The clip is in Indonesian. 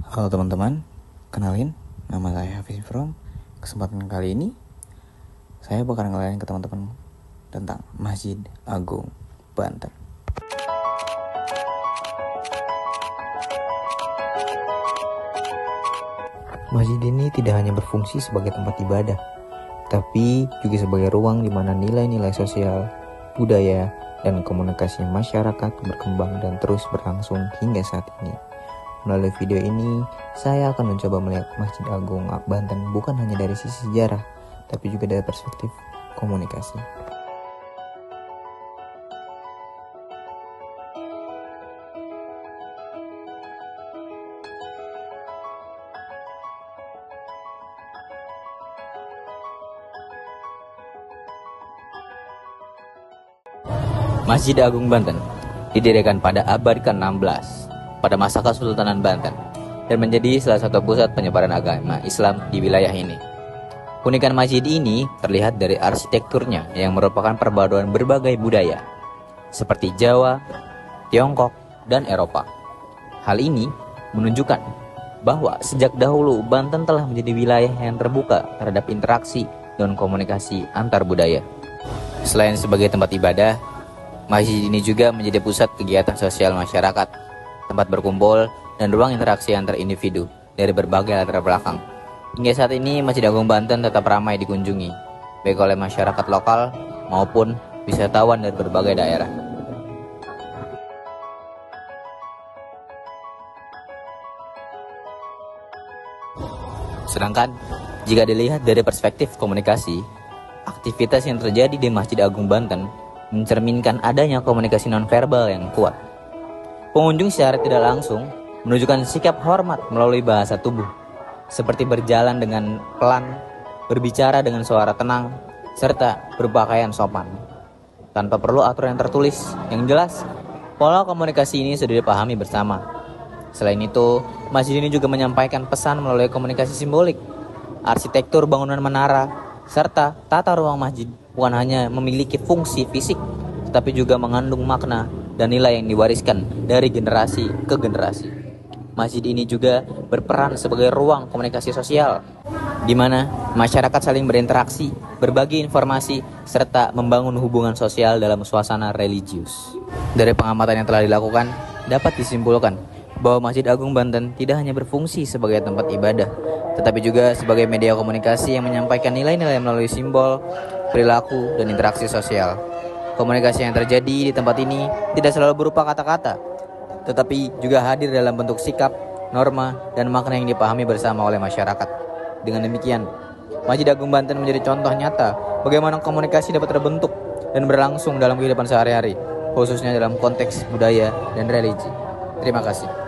Halo teman-teman, kenalin, nama saya Hafiz From. Kesempatan kali ini, saya bakal ngenalin ke teman-teman tentang Masjid Agung Banten. Masjid ini tidak hanya berfungsi sebagai tempat ibadah, tapi juga sebagai ruang di mana nilai-nilai sosial, budaya, dan komunikasi masyarakat berkembang dan terus berlangsung hingga saat ini. Melalui video ini, saya akan mencoba melihat Masjid Agung Banten bukan hanya dari sisi sejarah, tapi juga dari perspektif komunikasi. Masjid Agung Banten didirikan pada abad ke-16 pada masa Kesultanan Banten dan menjadi salah satu pusat penyebaran agama Islam di wilayah ini. Keunikan masjid ini terlihat dari arsitekturnya yang merupakan perpaduan berbagai budaya seperti Jawa, Tiongkok, dan Eropa. Hal ini menunjukkan bahwa sejak dahulu Banten telah menjadi wilayah yang terbuka terhadap interaksi dan komunikasi antar budaya. Selain sebagai tempat ibadah, masjid ini juga menjadi pusat kegiatan sosial masyarakat, tempat berkumpul, dan ruang interaksi antar individu dari berbagai latar belakang. Hingga saat ini, Masjid Agung Banten tetap ramai dikunjungi, baik oleh masyarakat lokal maupun wisatawan dari berbagai daerah. Sedangkan, jika dilihat dari perspektif komunikasi, aktivitas yang terjadi di Masjid Agung Banten mencerminkan adanya komunikasi nonverbal yang kuat. Pengunjung secara tidak langsung menunjukkan sikap hormat melalui bahasa tubuh, seperti berjalan dengan pelan, berbicara dengan suara tenang, serta berpakaian sopan. Tanpa perlu aturan yang tertulis, yang jelas, pola komunikasi ini sudah dipahami bersama. Selain itu, masjid ini juga menyampaikan pesan melalui komunikasi simbolik, arsitektur bangunan menara, serta tata ruang masjid bukan hanya memiliki fungsi fisik, tetapi juga mengandung makna dan nilai yang diwariskan dari generasi ke generasi. Masjid ini juga berperan sebagai ruang komunikasi sosial, di mana masyarakat saling berinteraksi, berbagi informasi, serta membangun hubungan sosial dalam suasana religius. Dari pengamatan yang telah dilakukan, dapat disimpulkan bahwa Masjid Agung Banten tidak hanya berfungsi sebagai tempat ibadah, tetapi juga sebagai media komunikasi yang menyampaikan nilai-nilai melalui simbol, perilaku, dan interaksi sosial. Komunikasi yang terjadi di tempat ini tidak selalu berupa kata-kata, tetapi juga hadir dalam bentuk sikap, norma, dan makna yang dipahami bersama oleh masyarakat. Dengan demikian, Masjid Agung Banten menjadi contoh nyata bagaimana komunikasi dapat terbentuk dan berlangsung dalam kehidupan sehari-hari, khususnya dalam konteks budaya dan religi. Terima kasih.